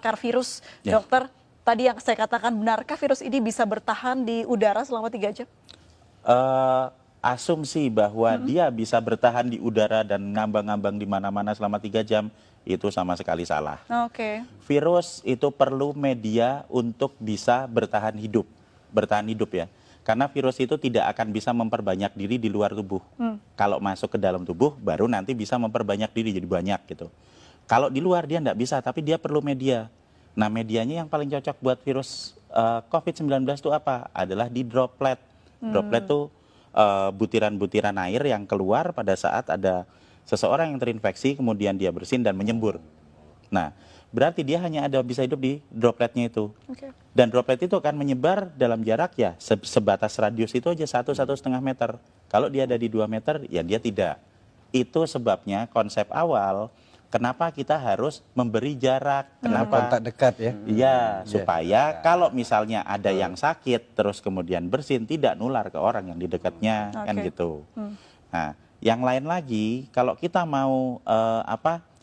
pakar virus, dokter. Tadi yang saya katakan, benarkah virus ini bisa bertahan di udara selama 3 jam? Asumsi bahwa dia bisa bertahan di udara dan ngambang-ngambang di mana-mana selama 3 jam, itu sama sekali salah. Oke. Virus itu perlu media untuk bisa bertahan hidup ya. Karena virus itu tidak akan bisa memperbanyak diri di luar tubuh. Kalau masuk ke dalam tubuh, baru nanti bisa memperbanyak diri jadi banyak gitu. Kalau di luar dia tidak bisa, tapi dia perlu media. Nah, medianya yang paling cocok buat virus COVID-19 itu apa? Adalah di droplet. Droplet itu butiran-butiran air yang keluar pada saat ada seseorang yang terinfeksi, kemudian dia bersin dan menyembur. Nah, berarti dia hanya bisa hidup di dropletnya itu. Dan droplet itu akan menyebar dalam jarak ya sebatas radius itu aja 1-1,5 meter. Kalau dia ada di 2 meter, ya dia tidak. Itu sebabnya konsep awal kenapa kita harus memberi jarak. Kenapa? Kontak dekat ya. Iya, supaya kalau misalnya ada yang sakit terus kemudian bersin, tidak nular ke orang yang di dekatnya, kan gitu. Nah, yang lain lagi, kalau kita mau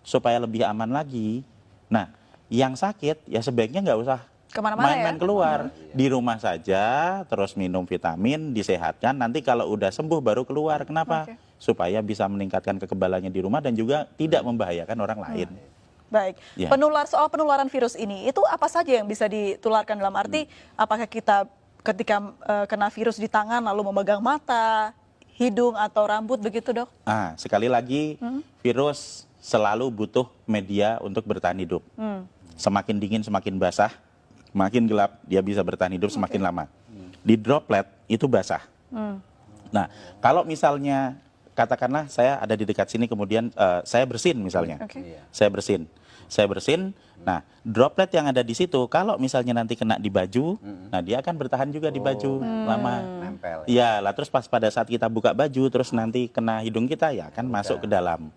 supaya lebih aman lagi, nah yang sakit ya sebaiknya nggak usah main-main keluar, di rumah saja, terus minum vitamin, disehatkan, nanti kalau udah sembuh baru keluar. Kenapa? Supaya bisa meningkatkan kekebalannya di rumah dan juga tidak membahayakan orang lain. Baik, soal penularan virus ini, itu apa saja yang bisa ditularkan dalam arti, apakah kita ketika kena virus di tangan lalu memegang mata, hidung atau rambut begitu, Dok? Sekali lagi, virus selalu butuh media untuk bertahan hidup. Semakin dingin, semakin basah, makin gelap, dia bisa bertahan hidup semakin lama. Di droplet itu basah. Nah, kalau misalnya katakanlah saya ada di dekat sini, kemudian saya bersin misalnya, saya bersin. Nah, droplet yang ada di situ, kalau misalnya nanti kena di baju, nah dia akan bertahan juga di baju lama. Nempel. Ya, lah terus pas pada saat kita buka baju, terus nanti kena hidung kita, ya akan masuk ke dalam.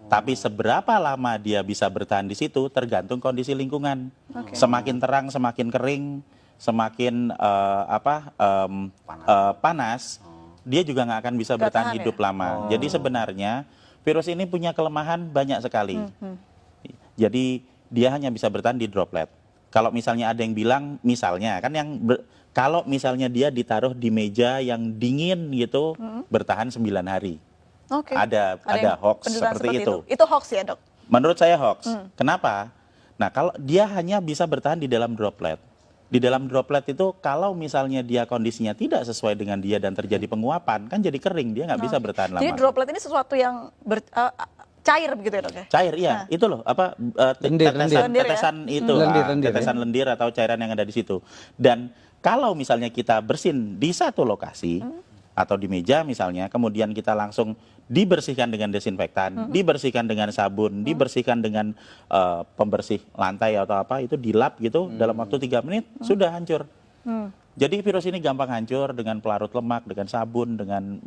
Tapi seberapa lama dia bisa bertahan di situ tergantung kondisi lingkungan. Semakin terang, semakin kering, semakin panas, dia juga nggak akan bisa bertahan hidup lama. Jadi sebenarnya virus ini punya kelemahan banyak sekali. Jadi dia hanya bisa bertahan di droplet. Kalau misalnya ada yang bilang, misalnya kan kalau misalnya dia ditaruh di meja yang dingin gitu, bertahan 9 hari. Ada hoax seperti itu. Itu hoax ya, Dok? Menurut saya hoax. Kenapa? Nah, kalau dia hanya bisa bertahan di dalam droplet. Di dalam droplet itu kalau misalnya dia kondisinya tidak sesuai dengan dia dan terjadi penguapan, kan jadi kering, dia nggak bisa bertahan lama. Jadi droplet ini sesuatu yang cair begitu ya, Dok ya? Cair, iya. Itu loh, tetesan lendir atau cairan yang ada di situ. Dan kalau misalnya kita bersin di satu lokasi atau di meja misalnya, kemudian kita langsung dibersihkan dengan desinfektan, dibersihkan dengan sabun, dibersihkan dengan pembersih lantai atau apa, itu dilap gitu dalam waktu 3 menit sudah hancur. Jadi virus ini gampang hancur dengan pelarut lemak, dengan sabun, dengan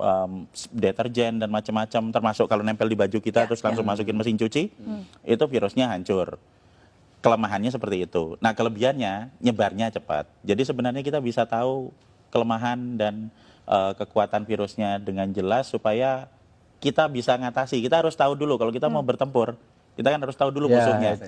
deterjen dan macam-macam, termasuk kalau nempel di baju kita terus langsung masukin mesin cuci, itu virusnya hancur. Kelemahannya seperti itu. Nah, kelebihannya nyebarnya cepat. Jadi sebenarnya kita bisa tahu kelemahan dan kekuatan virusnya dengan jelas supaya kita bisa ngatasi. Kita harus tahu dulu kalau kita mau bertempur, kita kan harus tahu dulu musuhnya.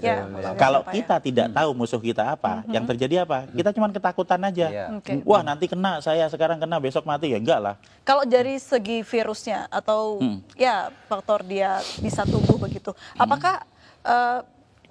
Kalau kita tidak tahu musuh kita apa, yang terjadi apa? Kita cuma ketakutan aja. Wah, nanti kena, saya sekarang kena, besok mati, ya enggak lah. Kalau dari segi virusnya atau ya faktor dia bisa tumbuh begitu, apakah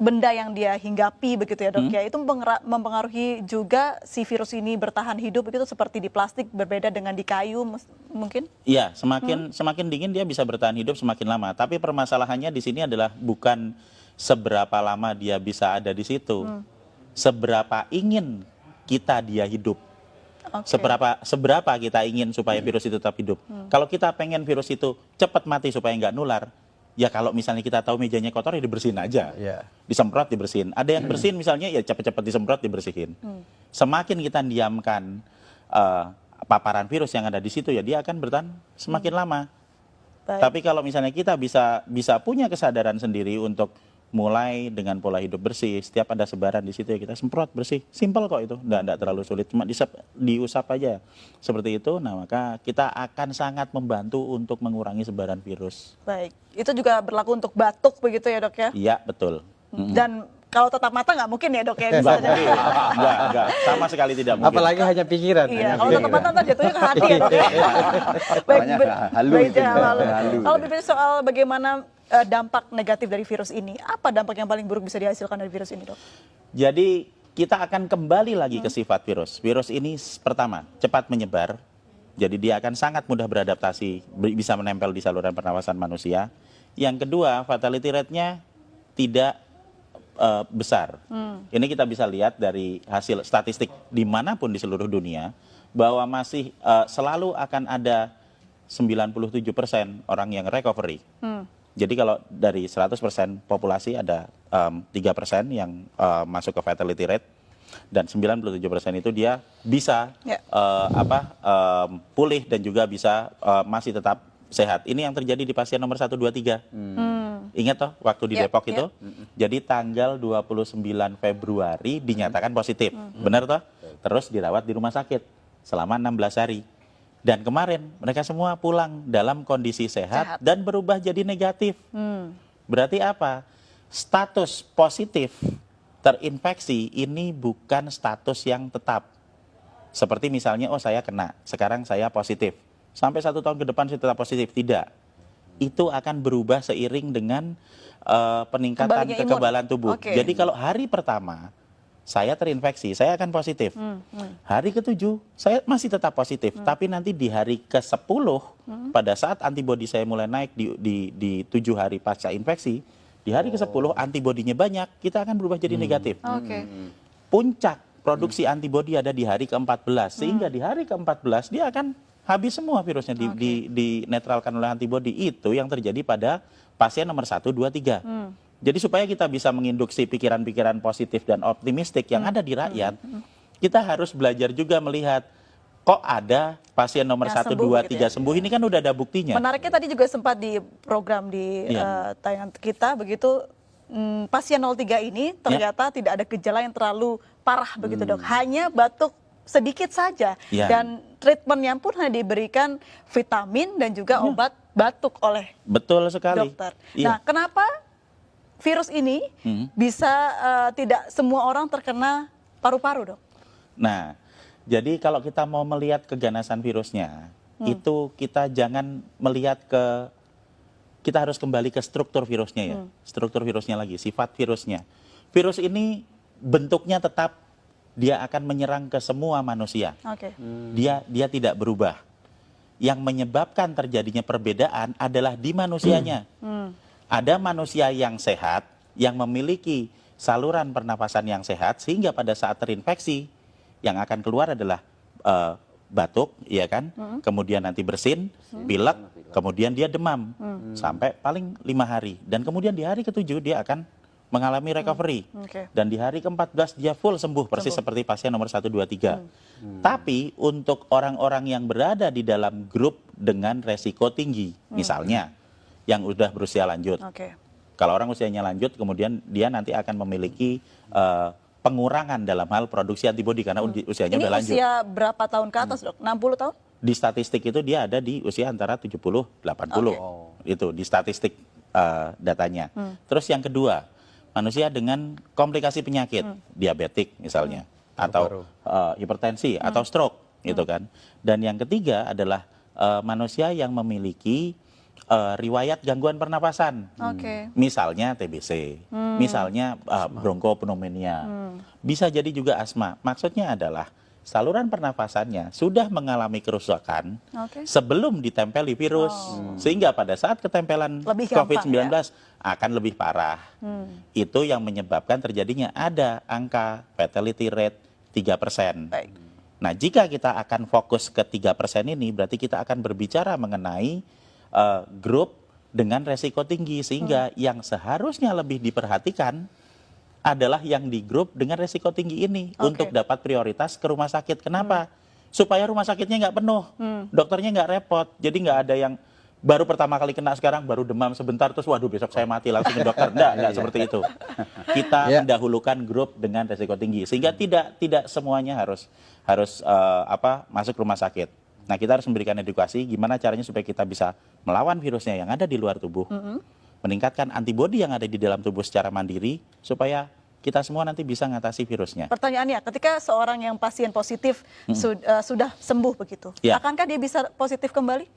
benda yang dia hinggapi begitu ya, Dok ya, itu mempengaruhi juga si virus ini bertahan hidup begitu, seperti di plastik berbeda dengan di kayu mungkin? Iya, semakin dingin dia bisa bertahan hidup semakin lama. Tapi permasalahannya di sini adalah bukan seberapa lama dia bisa ada di situ, seberapa ingin kita dia hidup. Seberapa kita ingin supaya virus itu tetap hidup. Kalau kita pengen virus itu cepat mati supaya nggak nular, ya kalau misalnya kita tahu mejanya kotor ya dibersihin aja, disemprot dibersihin. Ada yang bersihin misalnya ya cepat-cepat disemprot dibersihin. Semakin kita diamkan paparan virus yang ada di situ, ya dia akan bertahan semakin lama. Tapi kalau misalnya kita bisa punya kesadaran sendiri untuk mulai dengan pola hidup bersih, setiap ada sebaran di situ ya kita semprot bersih, simpel kok itu, nggak terlalu sulit, cuma diusap aja seperti itu. Nah, maka kita akan sangat membantu untuk mengurangi sebaran virus. Baik, itu juga berlaku untuk batuk begitu ya, Dok ya? Iya, betul. Dan kalau tetap mata nggak mungkin ya dok ya Enggak, misalnya. enggak, sama sekali tidak mungkin. Apalagi hanya pikiran. Iya, hanya kalau tetap pikiran. mata ntar jatuhnya ke hati ya dok ya. Makanya halu baik, itu, ya, lalu. halu. Kalau bicara soal bagaimana dampak negatif dari virus ini, apa dampak yang paling buruk bisa dihasilkan dari virus ini dok? Jadi kita akan kembali lagi ke sifat virus. Virus ini pertama, cepat menyebar. Jadi dia akan sangat mudah beradaptasi, bisa menempel di saluran pernapasan manusia. Yang kedua, fatality rate-nya tidak besar. Ini kita bisa lihat dari hasil statistik dimanapun di seluruh dunia, bahwa masih selalu akan ada 97% orang yang recovery. Jadi kalau dari 100% populasi ada 3% yang masuk ke fatality rate, dan 97% itu dia bisa pulih dan juga bisa masih tetap sehat. Ini yang terjadi di pasien nomor 1, 2, 3. Ingat toh waktu di Depok itu? Jadi tanggal 29 Februari dinyatakan positif. Benar toh? Terus dirawat di rumah sakit selama 16 hari. Dan kemarin mereka semua pulang dalam kondisi sehat dan berubah jadi negatif. Berarti apa? Status positif terinfeksi ini bukan status yang tetap. Seperti misalnya, oh saya kena, sekarang saya positif. Sampai 1 tahun ke depan saya tetap positif. Tidak. Itu akan berubah seiring dengan peningkatan kekebalan tubuh. Jadi kalau hari pertama saya terinfeksi, saya akan positif. Hari ke-7 saya masih tetap positif, tapi nanti di hari ke-10 pada saat antibodi saya mulai naik di 7 hari pasca infeksi, di hari ke-10 antibodinya banyak, kita akan berubah jadi negatif. Puncak produksi antibodi ada di hari ke-14, sehingga di hari ke-14 dia akan habis semua virusnya, dinetralkan oleh antibodi. Itu yang terjadi pada pasien nomor 1, 2, 3. Jadi supaya kita bisa menginduksi pikiran-pikiran positif dan optimistik yang ada di rakyat, kita harus belajar juga melihat, kok ada pasien nomor 1, 2, 3 sembuh, ini kan udah ada buktinya. Menariknya tadi juga sempat di program di tayangan kita, begitu pasien 03 ini ternyata tidak ada gejala yang terlalu parah begitu dok, hanya batuk sedikit saja, dan treatmentnya pun hanya diberikan vitamin dan juga obat batuk oleh dokter. Nah, kenapa virus ini bisa tidak semua orang terkena paru-paru, dok? Nah, jadi kalau kita mau melihat keganasan virusnya, itu kita jangan melihat kita harus kembali ke struktur virusnya ya, struktur virusnya lagi, sifat virusnya. Virus ini bentuknya tetap, dia akan menyerang ke semua manusia. Dia tidak berubah. Yang menyebabkan terjadinya perbedaan adalah di manusianya. Ada manusia yang sehat, yang memiliki saluran pernapasan yang sehat, sehingga pada saat terinfeksi, yang akan keluar adalah batuk, ya kan? Kemudian nanti bersin, pilek, kemudian dia demam, sampai paling 5 hari. Dan kemudian di hari ke-7 dia akan mengalami recovery. Dan di hari ke-14 dia full sembuh, persis seperti pasien nomor 1, 2, 3. Tapi untuk orang-orang yang berada di dalam grup dengan resiko tinggi, misalnya yang udah berusia lanjut. Kalau orang usianya lanjut, kemudian dia nanti akan memiliki pengurangan dalam hal produksi antibodi karena usianya udah lanjut. Ini usia berapa tahun ke atas, dok? 60 tahun? Di statistik itu dia ada di usia antara 70-80. Itu di statistik datanya. Terus yang kedua, manusia dengan komplikasi penyakit, diabetik misalnya, atau hipertensi, atau stroke, gitu kan. Dan yang ketiga adalah manusia yang memiliki riwayat gangguan pernapasan, misalnya TBC, misalnya bronkopneumonia, bisa jadi juga asma. Maksudnya adalah saluran pernapasannya sudah mengalami kerusakan sebelum ditempeli virus, sehingga pada saat ketempelan COVID-19 akan lebih parah. Itu yang menyebabkan terjadinya ada angka fatality rate 3%. Nah, jika kita akan fokus ke 3% ini, berarti kita akan berbicara mengenai grup dengan resiko tinggi, sehingga yang seharusnya lebih diperhatikan adalah yang di grup dengan resiko tinggi ini untuk dapat prioritas ke rumah sakit. Kenapa? Supaya rumah sakitnya nggak penuh, dokternya nggak repot. Jadi nggak ada yang baru pertama kali kena sekarang baru demam sebentar terus waduh besok saya mati langsung ke dokter. Nggak seperti itu. Kita mendahulukan grup dengan resiko tinggi, sehingga tidak semuanya harus masuk rumah sakit. Nah, kita harus memberikan edukasi gimana caranya supaya kita bisa melawan virusnya yang ada di luar tubuh. meningkatkan antibodi yang ada di dalam tubuh secara mandiri supaya kita semua nanti bisa ngatasi virusnya. Pertanyaannya, ketika seorang yang pasien positif sudah sembuh begitu, Ya. akankah dia bisa positif kembali?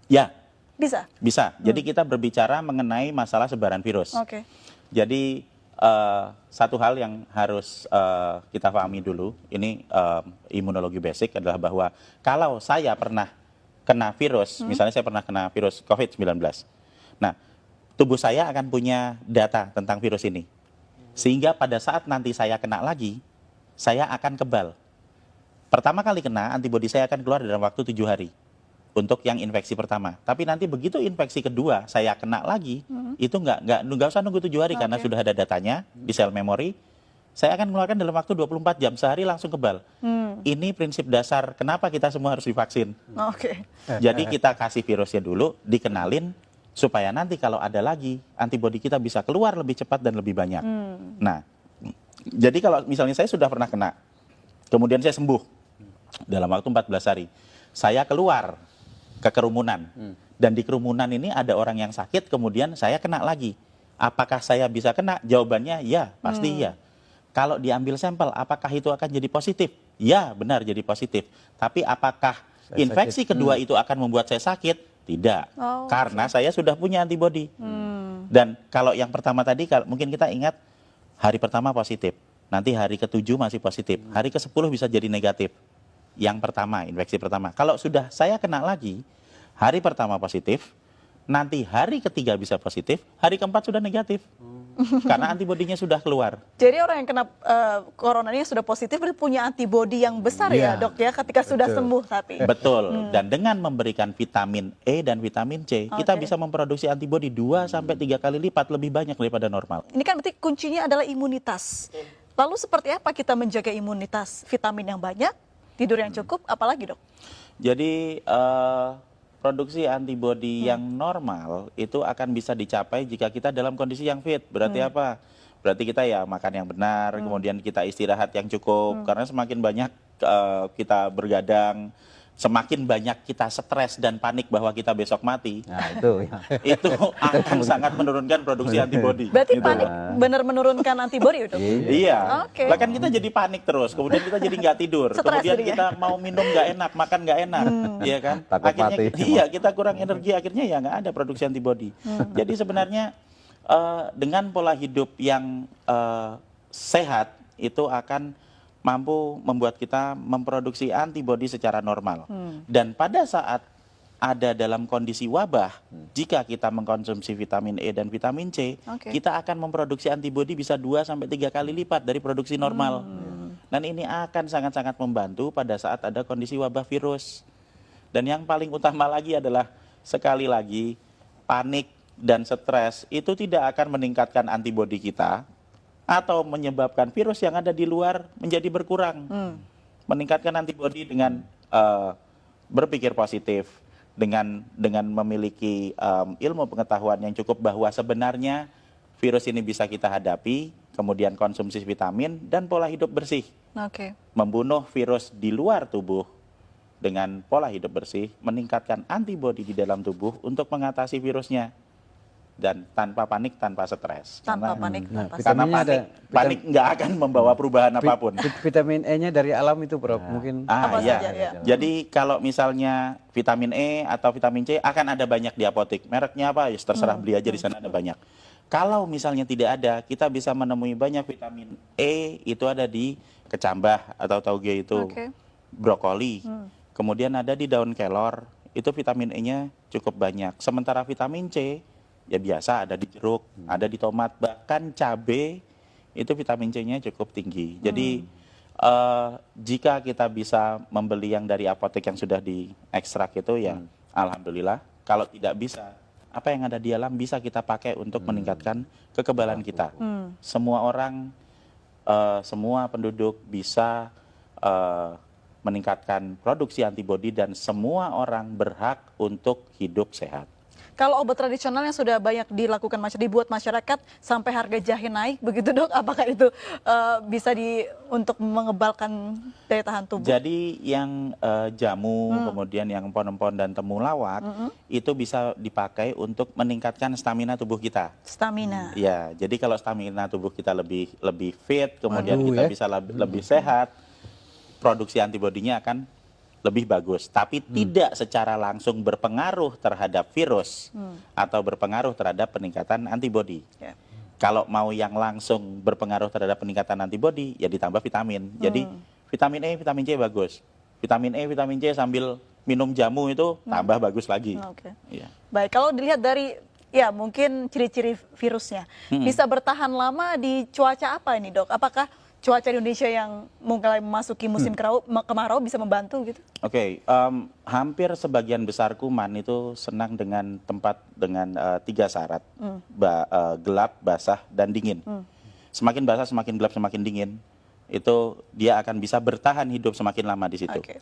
Ya, Bisa. bisa. Jadi kita berbicara mengenai masalah sebaran virus. Oke. Jadi satu hal yang harus kita pahami dulu, ini imunologi basic adalah bahwa kalau saya pernah kena virus, misalnya saya pernah kena virus COVID-19, nah tubuh saya akan punya data tentang virus ini. Sehingga pada saat nanti saya kena lagi, saya akan kebal. Pertama kali kena, antibodi saya akan keluar dalam waktu 7 hari. Untuk yang infeksi pertama. Tapi nanti begitu infeksi kedua, saya kena lagi, itu nggak usah nunggu 7 hari karena Oke. sudah ada datanya di sel memori. Saya akan mengeluarkan dalam waktu 24 jam, sehari langsung kebal. Ini prinsip dasar kenapa kita semua harus divaksin. Oke. Jadi kita kasih virusnya dulu, dikenalin, supaya nanti kalau ada lagi, antibodi kita bisa keluar lebih cepat dan lebih banyak. Nah, jadi kalau misalnya saya sudah pernah kena, kemudian saya sembuh dalam waktu 14 hari, saya keluar ke kerumunan, dan di kerumunan ini ada orang yang sakit, kemudian saya kena lagi. Apakah saya bisa kena? Jawabannya ya, pasti ya. Kalau diambil sampel, apakah itu akan jadi positif? Ya, benar jadi positif. Tapi apakah infeksi kedua itu akan membuat saya sakit? Tidak, Oh, karena saya sudah punya antibodi. Dan kalau yang pertama tadi, mungkin kita ingat hari pertama positif, nanti hari ke-7 masih positif, hari ke-10 bisa jadi negatif. Yang pertama, infeksi pertama. Kalau sudah saya kena lagi, hari pertama positif, nanti hari ketiga bisa positif, hari keempat sudah negatif. Karena antibodinya sudah keluar. Jadi orang yang kena coronanya sudah positif berarti punya antibodi yang besar ya, Iya. Dok ya, ketika sudah sembuh tapi. Betul. Dan dengan memberikan vitamin E dan vitamin C, kita Oke. bisa memproduksi antibodi 2 sampai 3 kali lipat lebih banyak daripada normal. Ini kan berarti kuncinya adalah imunitas. Lalu seperti apa kita menjaga imunitas? Vitamin yang banyak, tidur yang cukup, apalagi, Dok? Jadi produksi antibodi yang normal itu akan bisa dicapai jika kita dalam kondisi yang fit. Berarti apa? Berarti kita ya makan yang benar, kemudian kita istirahat yang cukup. Karena semakin banyak kita bergadang, semakin banyak kita stres dan panik bahwa kita besok mati, Nah, itu ya. itu akan sangat menurunkan produksi antibodi. Berarti Gitu. panik benar menurunkan antibodi, Dok? Iya, Oke. lah kan kita jadi panik terus, kemudian kita jadi nggak tidur, Stres kemudian jadinya. kita mau minum nggak enak, makan nggak enak, iya kan? Takut Akhirnya mati. iya kita kurang energi, akhirnya ya nggak ada produksi antibodi. Jadi sebenarnya dengan pola hidup yang sehat itu akan mampu membuat kita memproduksi antibodi secara normal. Dan pada saat ada dalam kondisi wabah, jika kita mengkonsumsi vitamin E dan vitamin C, Oke. kita akan memproduksi antibodi bisa 2 sampai 3 kali lipat dari produksi normal. Dan ini akan sangat-sangat membantu pada saat ada kondisi wabah virus. Dan yang paling utama lagi adalah sekali lagi panik dan stres itu tidak akan meningkatkan antibodi kita atau menyebabkan virus yang ada di luar menjadi berkurang. Meningkatkan antibodi dengan berpikir positif, dengan memiliki ilmu pengetahuan yang cukup bahwa sebenarnya virus ini bisa kita hadapi, kemudian konsumsi vitamin dan pola hidup bersih. Oke. Membunuh virus di luar tubuh dengan pola hidup bersih, meningkatkan antibodi di dalam tubuh untuk mengatasi virusnya. Dan tanpa panik, tanpa stres. Tanpa Karena- panik, Nah, tanpa Karena vitaminnya ada panik nggak akan membawa perubahan apapun. Vitamin E-nya dari alam itu, Prof. Mungkin Apa Iya. saja, ya. Jadi kalau misalnya vitamin E atau vitamin C akan ada banyak di apotek. Mereknya apa? Ya terserah beli aja di sana ada banyak. Kalau misalnya tidak ada, kita bisa menemui banyak vitamin E itu ada di kecambah atau tauge itu, Oke. brokoli. Kemudian ada di daun kelor, itu vitamin E-nya cukup banyak. Sementara vitamin C ya biasa ada di jeruk, ada di tomat, bahkan cabai itu vitamin C-nya cukup tinggi. Jadi jika kita bisa membeli yang dari apotek yang sudah diekstrak itu ya alhamdulillah. Kalau tidak bisa, apa yang ada di alam bisa kita pakai untuk meningkatkan kekebalan kita. Semua orang, semua penduduk bisa meningkatkan produksi antibodi dan semua orang berhak untuk hidup sehat. Kalau obat tradisional yang sudah banyak dibuat masyarakat sampai harga jahe naik begitu dok, apakah itu bisa untuk mengebalkan daya tahan tubuh? Jadi yang jamu, kemudian yang empon-empon dan temulawak itu bisa dipakai untuk meningkatkan stamina tubuh kita. Stamina. Ya, jadi kalau stamina tubuh kita lebih fit, kemudian Waduh, kita ya. bisa lebih sehat, produksi antibodinya akan lebih bagus. Tapi tidak secara langsung berpengaruh terhadap virus atau berpengaruh terhadap peningkatan antibodi. Ya. Kalau mau yang langsung berpengaruh terhadap peningkatan antibodi, ya ditambah vitamin. Jadi vitamin E, vitamin C bagus. Vitamin E, vitamin C sambil minum jamu itu tambah bagus lagi. Oke. Iya. Baik, kalau dilihat dari ya mungkin ciri-ciri virusnya, bisa bertahan lama di cuaca apa ini dok? Apakah cuaca di Indonesia yang mulai memasuki musim kemarau bisa membantu gitu? Oke, hampir sebagian besar kuman itu senang dengan tempat dengan 3 syarat, gelap, basah, dan dingin. Semakin basah, semakin gelap, semakin dingin, itu dia akan bisa bertahan hidup semakin lama di situ. Oke.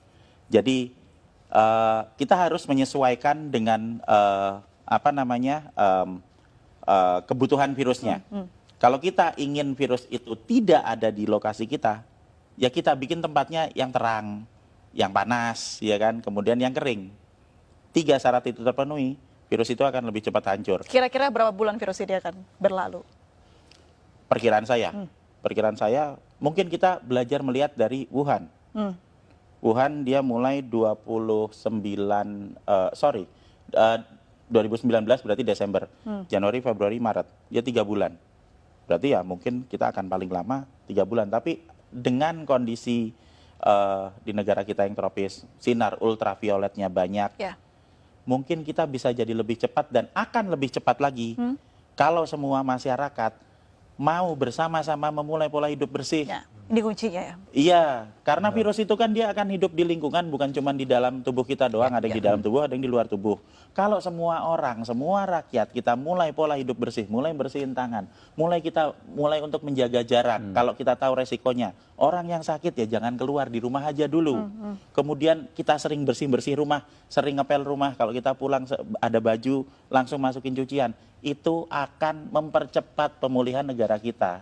Jadi kita harus menyesuaikan dengan kebutuhan virusnya. Kalau kita ingin virus itu tidak ada di lokasi kita, ya kita bikin tempatnya yang terang, yang panas, ya kan, kemudian yang kering. 3 syarat itu terpenuhi, virus itu akan lebih cepat hancur. Kira-kira berapa bulan virus ini akan berlalu? Perkiraan saya, mungkin kita belajar melihat dari Wuhan. Wuhan dia mulai 2019 berarti Desember, Januari, Februari, Maret, dia 3 bulan. Berarti ya mungkin kita akan paling lama 3 bulan. Tapi dengan kondisi di negara kita yang tropis, sinar ultravioletnya banyak, Ya. mungkin kita bisa jadi lebih cepat dan akan lebih cepat lagi kalau semua masyarakat mau bersama-sama memulai pola hidup bersih. Ya, ini kuncinya ya. Iya, karena virus itu kan dia akan hidup di lingkungan, bukan cuma di dalam tubuh kita doang, ada yang di dalam tubuh, ada yang di luar tubuh. Kalau semua orang, semua rakyat kita mulai pola hidup bersih, mulai bersihin tangan, mulai untuk menjaga jarak. Kalau kita tahu resikonya, orang yang sakit ya jangan keluar, di rumah aja dulu. Kemudian kita sering bersih-bersih rumah, sering ngepel rumah. Kalau kita pulang ada baju, langsung masukin cucian. Itu akan mempercepat pemulihan negara kita.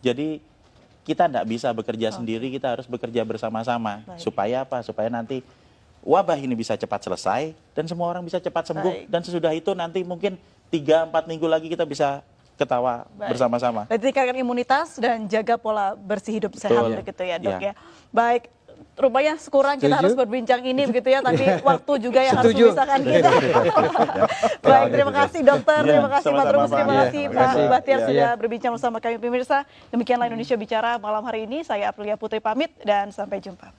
Jadi kita tidak bisa bekerja sendiri, kita harus bekerja bersama-sama. Supaya apa? Supaya nanti wabah ini bisa cepat selesai dan semua orang bisa cepat sembuh. Baik. Dan sesudah itu nanti mungkin 3-4 minggu lagi kita bisa ketawa bersama-sama. Berarti tingkatkan imunitas dan jaga pola bersih hidup sehat begitu ya dok ya. Baik, rupanya sekurang kita harus berbincang ini begitu ya, tapi waktu juga yang harus memisahkan kita. Baik, terima kasih dokter, terima kasih Pak Trubus, terima kasih Pak Bahtiar sudah berbincang bersama kami pemirsa. Demikianlah Indonesia Bicara malam hari ini. Saya Aprilia Putri pamit dan sampai jumpa.